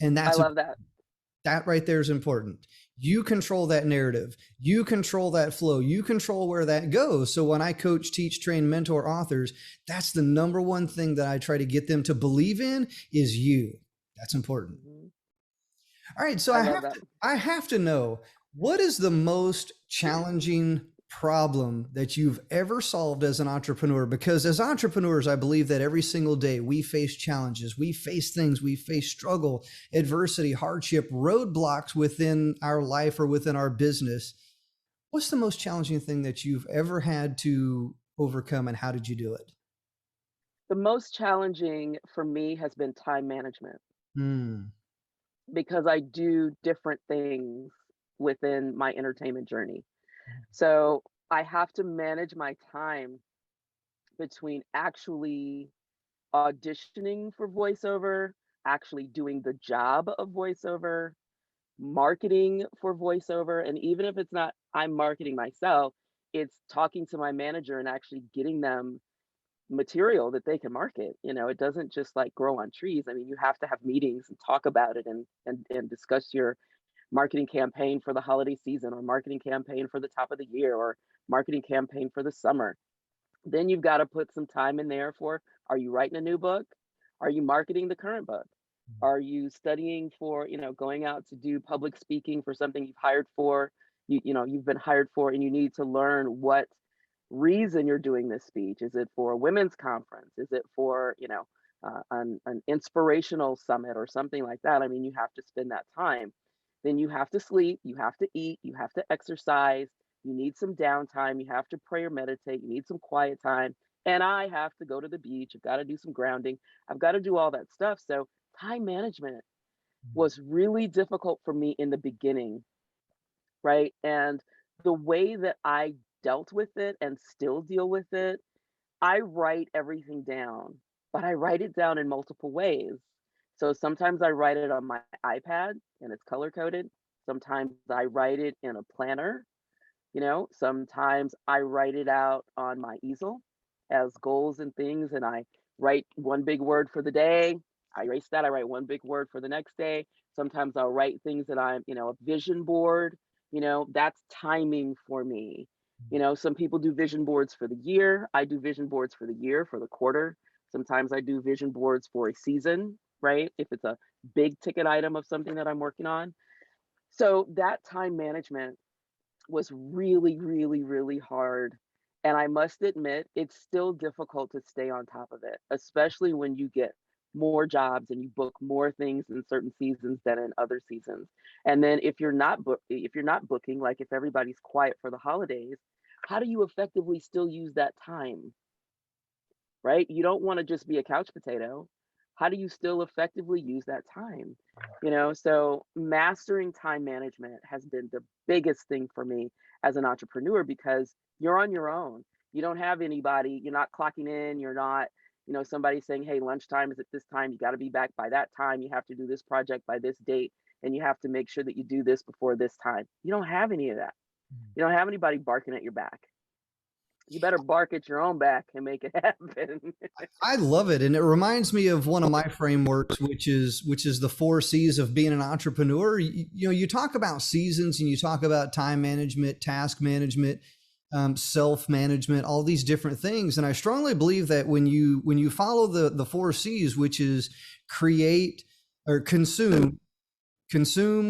And I love that. That right there is important. You control that narrative. You control that flow. You control where that goes. So when I coach, teach, train, mentor authors, that's the number one thing that I try to get them to believe in is you. That's important. All right. So I have to know, what is the most challenging problem that you've ever solved as an entrepreneur? Because as entrepreneurs, I believe that every single day we face challenges, we face things, we face struggle, adversity, hardship, roadblocks within our life or within our business. What's the most challenging thing that you've ever had to overcome, and how did you do it? The most challenging for me has been time management. Because I do different things within my entertainment journey. So I have to manage my time between actually auditioning for voiceover, actually doing the job of voiceover, marketing for voiceover. And even if it's not, I'm marketing myself, it's talking to my manager and actually getting them material that they can market. It doesn't just like grow on trees. I mean, you have to have meetings and talk about it and discuss your marketing campaign for the holiday season, or marketing campaign for the top of the year, or marketing campaign for the summer. Then you've got to put some time in there for, are you writing a new book? Are you marketing the current book? Are you studying for, going out to do public speaking for something you've hired for, you've been hired for, and you need to learn what reason you're doing this speech. Is it for a women's conference? Is it for, an inspirational summit or something like that? I mean, you have to spend that time. Then you have to sleep, you have to eat, you have to exercise, you need some downtime, you have to pray or meditate, you need some quiet time. And I have to go to the beach, I've got to do some grounding, I've got to do all that stuff. So time management was really difficult for me in the beginning, right? And the way that I dealt with it and still deal with it, I write everything down, but I write it down in multiple ways. So sometimes I write it on my iPad and it's color coded. Sometimes I write it in a planner, sometimes I write it out on my easel as goals and things. And I write one big word for the day. I erase that. I write one big word for the next day. Sometimes I'll write things that I'm, a vision board, that's timing for me. Some people do vision boards for the year. I do vision boards for the year, for the quarter. Sometimes I do vision boards for a season, right? If it's a big ticket item of something that I'm working on. So that time management was really, really, really hard. And I must admit, it's still difficult to stay on top of it, especially when you get more jobs and you book more things in certain seasons than in other seasons. And then if you're not booking, like if everybody's quiet for the holidays, how do you effectively still use that time? Right? You don't want to just be a couch potato. How do you still effectively use that time? So mastering time management has been the biggest thing for me as an entrepreneur, because you're on your own. You don't have anybody, you're not clocking in, you're not, somebody saying, hey, lunchtime is at this time, you got to be back by that time, you have to do this project by this date, and you have to make sure that you do this before this time. You don't have any of that. You don't have anybody barking at your back. You better bark at your own back and make it happen. I love it, and it reminds me of one of my frameworks, which is the 4 C's of being an entrepreneur. You talk about seasons, and you talk about time management, task management, self management, all these different things. And I strongly believe that when you follow the 4 C's, which is create or consume,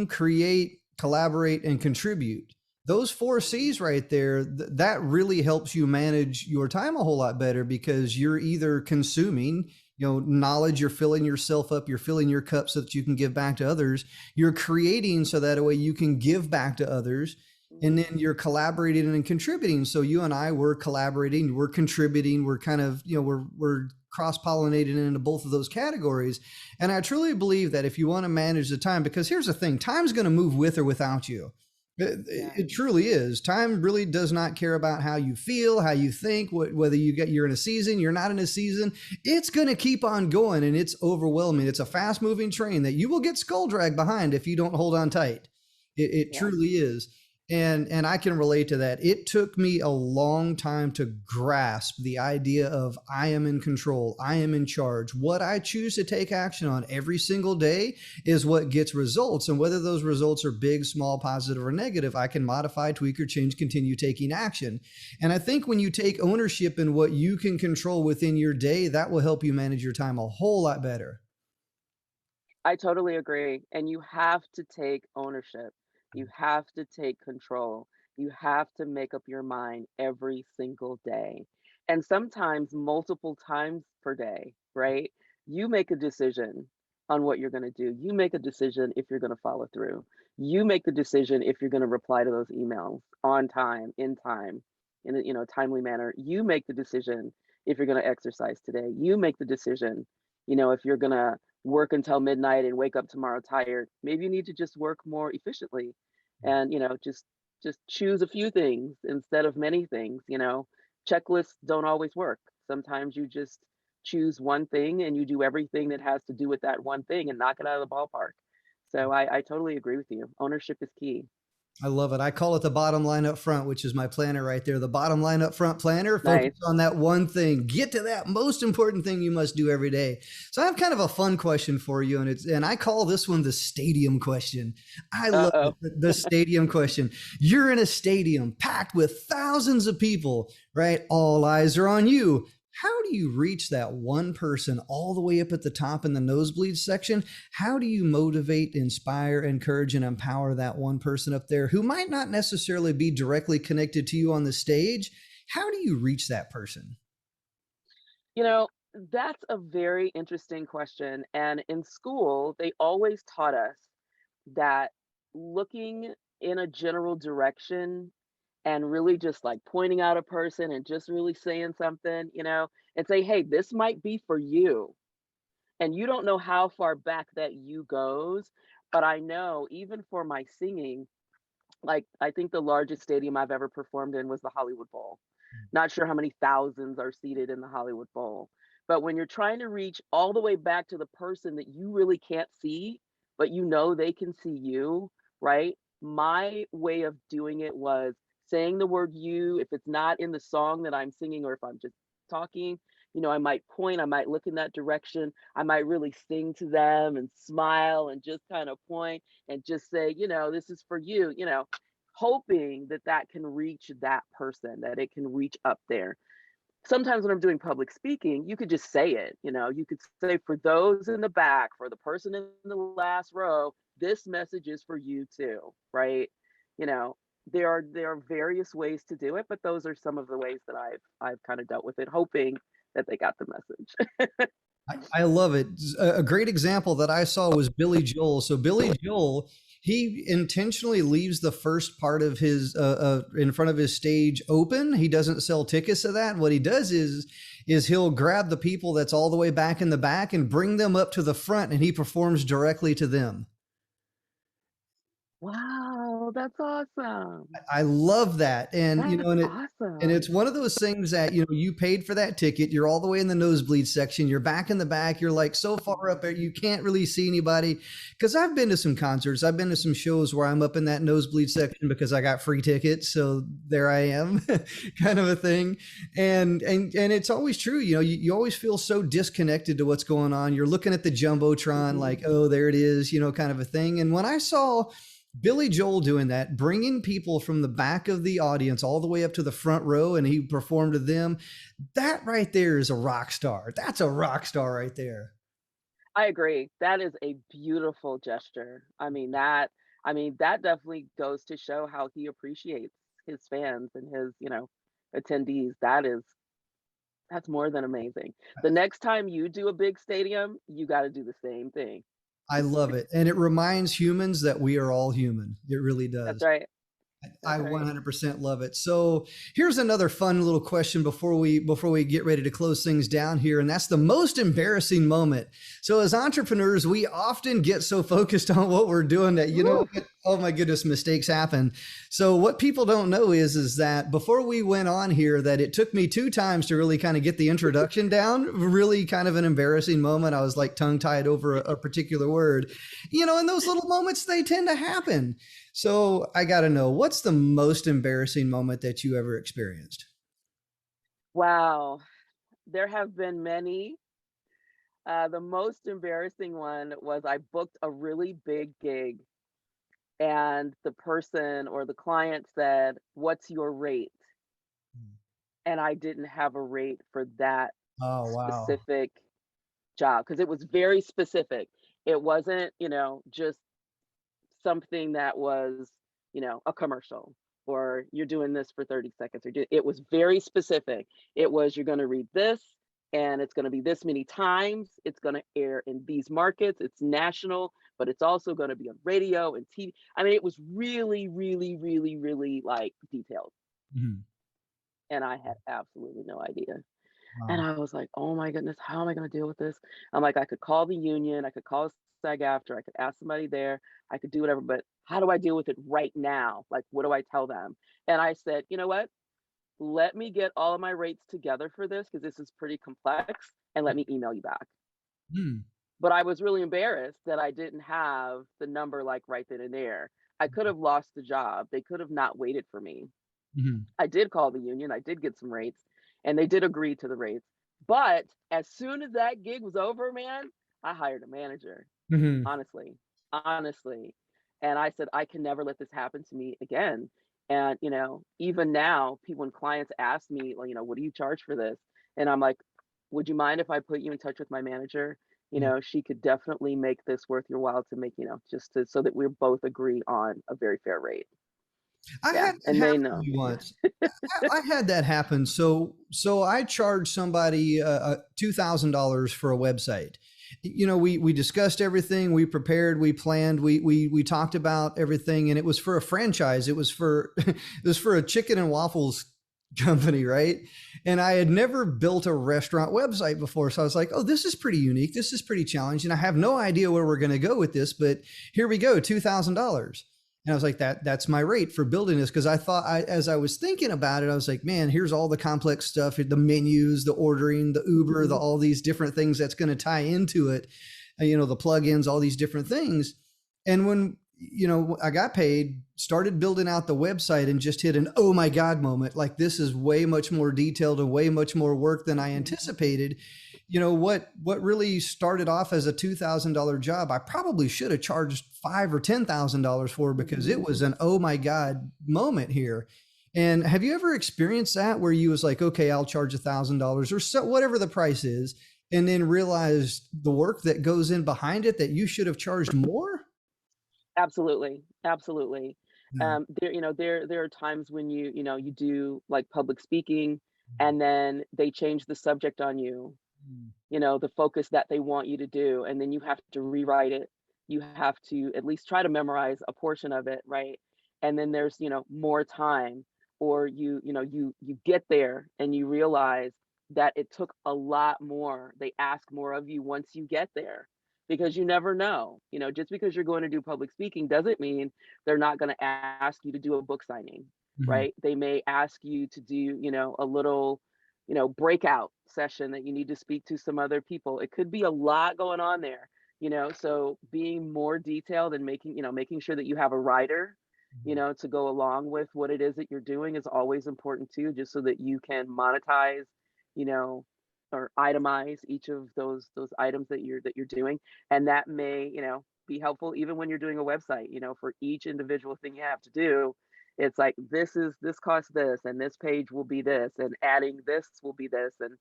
create, collaborate, and contribute. Those 4 C's right there, that really helps you manage your time a whole lot better, because you're either consuming, knowledge, you're filling yourself up, you're filling your cup so that you can give back to others. You're creating so that way you can give back to others. And then you're collaborating and contributing. So you and I, we're collaborating, we're contributing, we're kind of, we're cross-pollinated into both of those categories. And I truly believe that if you want to manage the time, because here's the thing, time's going to move with or without you. It truly is. Time really does not care about how you feel, how you think, whether you're in a season, you're not in a season. It's going to keep on going, and it's overwhelming. It's a fast moving train that you will get skull dragged behind if you don't hold on tight. It truly is. And I can relate to that. It took me a long time to grasp the idea of I am in control. I am in charge. What I choose to take action on every single day is what gets results. And whether those results are big, small, positive, or negative, I can modify, tweak, or change, continue taking action. And I think when you take ownership in what you can control within your day, that will help you manage your time a whole lot better. I totally agree. And you have to take ownership. You have to take control. You have to make up your mind every single day. And sometimes multiple times per day, right? You make a decision on what you're going to do. You make a decision if you're going to follow through. You make the decision if you're going to reply to those emails on time, in a timely manner. You make the decision if you're going to exercise today. You make the decision, if you're going to work until midnight and wake up tomorrow tired. Maybe you need to just work more efficiently and, just choose a few things instead of many things. Checklists don't always work. Sometimes you just choose one thing and you do everything that has to do with that one thing and knock it out of the ballpark. So I totally agree with you. Ownership is key. I love it. I call it the bottom line up front, which is my planner right there. The bottom line up front planner, focus Nice. on that one thing. Get to that most important thing you must do every day. So I have kind of a fun question for you, and I call this one the stadium question. I love the stadium question. You're in a stadium packed with thousands of people, right? All eyes are on you. How do you reach that one person all the way up at the top in the nosebleed section? How do you motivate, inspire, encourage, and empower that one person up there who might not necessarily be directly connected to you on the stage? How do you reach that person? That's a very interesting question. And in school, they always taught us that looking in a general direction and really just like pointing out a person and just really saying something, and say, hey, this might be for you. And you don't know how far back that you goes. But I know even for my singing, like I think the largest stadium I've ever performed in was the Hollywood Bowl. Not sure how many thousands are seated in the Hollywood Bowl. But when you're trying to reach all the way back to the person that you really can't see, but they can see you, right? My way of doing it was saying the word you. If it's not in the song that I'm singing, or if I'm just talking, I might point, I might look in that direction. I might really sing to them and smile and just kind of point and just say, this is for you, hoping that that can reach that person, that it can reach up there. Sometimes when I'm doing public speaking, you could just say it, you could say, for those in the back, for the person in the last row, this message is for you too, right? You know, there are various ways to do it, but those are some of the ways that I've kind of dealt with it, hoping that they got the message. I love it. A great example that I saw was Billy Joel. So Billy Joel, he intentionally leaves the first part of his in front of his stage open. He doesn't sell tickets to that. What he does is he'll grab the people that's all the way back in the back and bring them up to the front, and he performs directly to them. Wow, Oh, that's awesome. I love that. And, That's and awesome. it's one of those things that, you paid for that ticket. You're all the way in the nosebleed section. You're back in the back. You're like so far up there, you can't really see anybody. Cause I've been to some concerts. I've been to some shows where I'm up in that nosebleed section because I got free tickets. So there I am kind of a thing. And it's always true. You always feel so disconnected to what's going on. You're looking at the Jumbotron, like, oh, there it is, kind of a thing. And when I saw Billy Joel doing that, bringing people from the back of the audience all the way up to the front row, and he performed to them. That right there is a rock star. That's a rock star right there. I agree. That is a beautiful gesture. That definitely goes to show how he appreciates his fans and his, attendees. That's more than amazing. The next time you do a big stadium, you got to do the same thing. I love it. And it reminds humans that we are all human. It really That's does. right. That's I right. 100% love it. So here's another fun little question before we get ready to close things down here, and that's the most embarrassing moment. So as entrepreneurs, we often get so focused on what we're doing that oh my goodness, mistakes happen. So what people don't know is that before we went on here, that it took me 2 times to really kind of get the introduction down. Really kind of an embarrassing moment. I was like tongue tied over a particular word, and those little moments, they tend to happen. So I got to know, what's the most embarrassing moment that you ever experienced? Wow. There have been many. The most embarrassing one was I booked a really big gig, and the person or the client said, "What's your rate?" And I didn't have a rate for that Oh, wow. specific job because it was very specific. It wasn't, just something that was, a commercial or you're doing this for 30 seconds it was very specific. It was you're going to read this and it's going to be this many times. It's going to air in these markets. It's national, but it's also going to be on radio and TV. It was really, really, really, really like detailed. Mhm. And I had absolutely no idea. And Wow. I was like, "Oh my goodness, how am I gonna deal with this?" I'm like, "I could call the union, I could call SAG after, I could ask somebody there, I could do whatever, but how do I deal with it right now? Like, what do I tell them?" And I said, "You know what? Let me get all of my rates together for this because this is pretty complex, and let me email you back." Hmm. But I was really embarrassed that I didn't have the number like right then and there. I could have lost the job. They could have not waited for me. Mhm. I did call the union, I did get some rates, and they did agree to the rates. But as soon as that gig was over, man, I hired a manager, Mhm. honestly, honestly. And I said, I can never let this happen to me again. And, even now, people, when clients ask me, well, what do you charge for this? And I'm like, would you mind if I put you in touch with my manager? Yeah. She could definitely make this worth your while to make, so that we both agree on a very fair rate. I Yeah. had that And they happen to know. me once. I had that happen. So I charged somebody $2,000 for a website. We discussed everything, we prepared, we planned, we talked about everything, and it was for a franchise. It was for it was for a chicken and waffles company, right? And I had never built a restaurant website before, so I was like, "Oh, this is pretty unique. This is pretty challenging. I have no idea where we're going to go with this, but here we go, $2,000." And I was like, that's my rate for building this. Cause as I was thinking about it, I was like, man, here's all the complex stuff, the menus, the ordering, the Uber, all these different things that's going to tie into it, the plugins, all these different things. And when, I got paid, started building out the website and just hit an, oh my God moment. Like, this is way much more detailed and way much more work than I anticipated. What really started off as a $2,000 job, I probably should have charged $5,000 or $10,000 for, because it was an oh my God moment here. And have you ever experienced that where you was like, okay, I'll charge $1,000 or so, whatever the price is, and then realized the work that goes in behind it that you should have charged more? Absolutely, absolutely. Yeah. There are times when you do like public speaking, and then they change the subject on you, the focus that they want you to do, and then you have to rewrite it. You have to at least try to memorize a portion of it, right? And then there's, more time, or you get there and you realize that it took a lot more. They ask more of you once you get there. because you never know. Just because you're going to do public speaking doesn't mean they're not going to ask you to do a book signing, Mhm. right? They may ask you to do, a little, breakout session that you need to speak to some other people. It could be a lot going on there, so being more detailed and making sure that you have a writer, to go along with what it is that you're doing is always important too, just so that you can monetize, you know, or itemize each of those items that you're doing. And that may, be helpful even when you're doing a website, for each individual thing you have to do. It's like this costs this, and this page will be this, and adding this will be this, and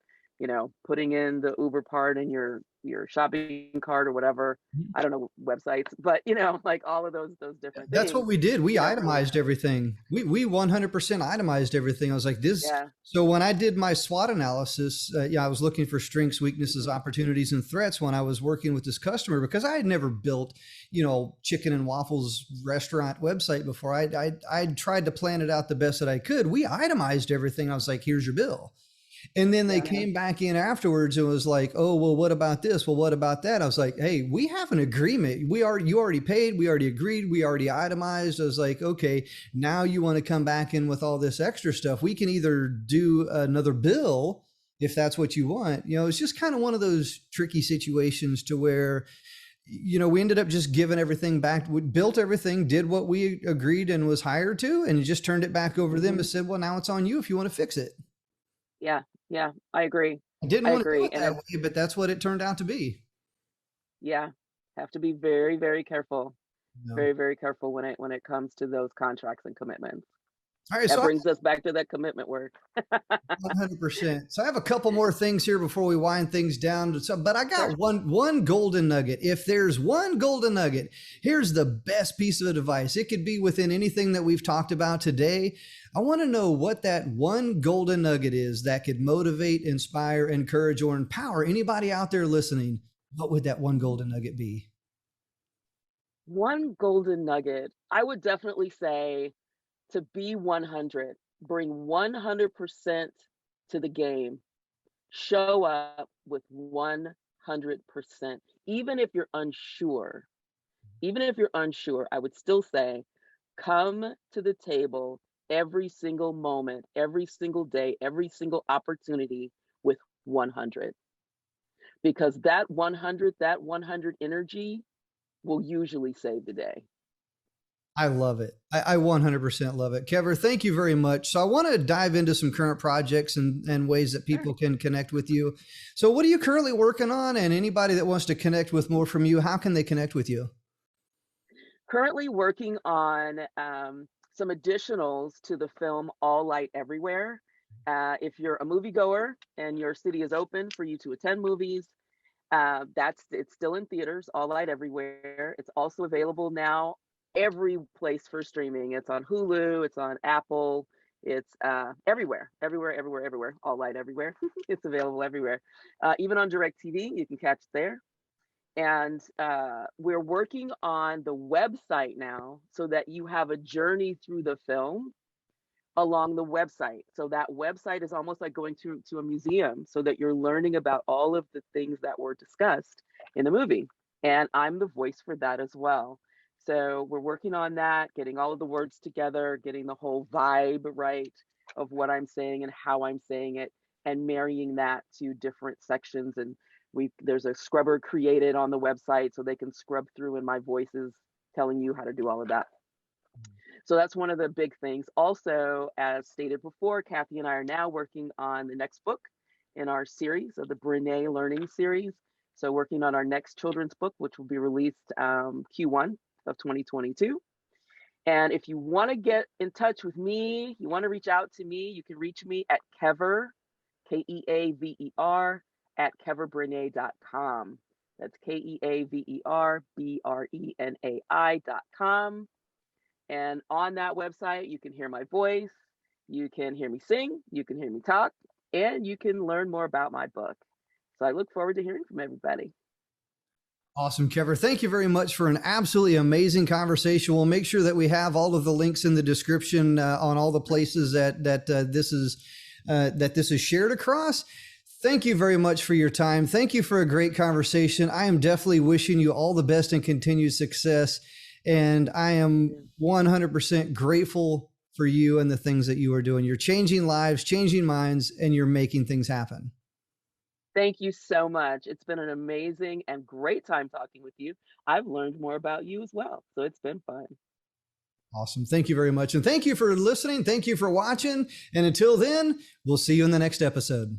putting in the Uber part in your shopping cart or whatever. I don't know websites, but like all of those different That's what things, we did. We really. itemized everything. We 100% itemized everything. I was like this. Yeah. So when I did my SWOT analysis, yeah, I was looking for strengths, weaknesses, Hmm. opportunities, and threats when I was working with this customer because I had never built, chicken and waffles restaurant website before. I tried to plan it out the best that I could. We itemized everything. I was like, here's your bill. And then they Yeah. came back in afterwards and was like, "Oh, well, what about this? Well, what about that?" I was like, "Hey, we have an agreement. You already paid. We already agreed. We already itemized." I was like, "Okay, now you want to come back in with all this extra stuff? We can either do another bill if that's what you want." It's just kind of one of those tricky situations to where, we ended up just giving everything back. We built everything, did what we agreed and was hired to, and just turned it back over to them Hmm. and said, "Well, now it's on you if you want to fix it." Yeah. Yeah. I agree. I didn't I want to do agree. it And that it's, way, but that's what it turned out to be. yeah, have to be very, very careful. No. Very, very careful when it comes to those contracts and commitments. All right, That so I brings us back to that commitment work. 100%. So I have a couple more things here before we wind things down. So, but I Sure. got one golden nugget. If there's one golden nugget, here's the best piece of advice. It could be within anything that we've talked about today. I want to know what that one golden nugget is that could motivate, inspire, encourage, or empower anybody out there listening. What would that one golden nugget be? One golden nugget, I would definitely say to be 100, bring 100% to the game, show up with 100%. Even if you're unsure, I would still say come to the table every single moment, every single day, every single opportunity with 100, because that 100 energy will usually save the day. I love it. I 100% love it. Kever, thank you very much. So I want to dive into some current projects and ways that Sure. people can connect with you. So what are you currently working on? And anybody that wants to connect with more from you, how can they connect with you? Currently working on some additionals to the film All Light Everywhere. If you're a moviegoer and your city is open for you to attend movies, it's still in theaters, All Light Everywhere. It's also available now every place for streaming. It's on Hulu, it's on Apple, it's everywhere, everywhere, everywhere, everywhere. All Light Everywhere. It's available everywhere. Even on DirecTV, you can catch it there. And we're working on the website now so that you have a journey through the film along the website. So that website is almost like going to a museum, so that you're learning about all of the things that were discussed in the movie. And I'm the voice for that as well. So we're working on that, getting all of the words together, getting the whole vibe right of what I'm saying and how I'm saying it, and marrying that to different sections. And there's a scrubber created on the website so they can scrub through, and my voice is telling you how to do all of that. So that's one of the big things. Also, as stated before, Kathy and I are now working on the next book in our series of the Brenai Learning series. So working on our next children's book, which will be released Q1 of 2022. And if you want to get in touch with me, you want to reach out to me, you can reach me at Keaver, Keaver, at keverbrenai.com. That's Keaverbrenai.com. And on that website, you can hear my voice, you can hear me sing, you can hear me talk, and you can learn more about my book. So I look forward to hearing from everybody. Awesome, Kever. Thank you very much for an absolutely amazing conversation. We'll make sure that we have all of the links in the description on all the places that this is shared across. Thank you very much for your time. Thank you for a great conversation. I am definitely wishing you all the best and continued success. And I am 100% grateful for you and the things that you are doing. You're changing lives, changing minds, and you're making things happen. Thank you so much. It's been an amazing and great time talking with you. I've learned more about you as well, so it's been fun. Awesome. Thank you very much. And thank you for listening. Thank you for watching. And until then, we'll see you in the next episode.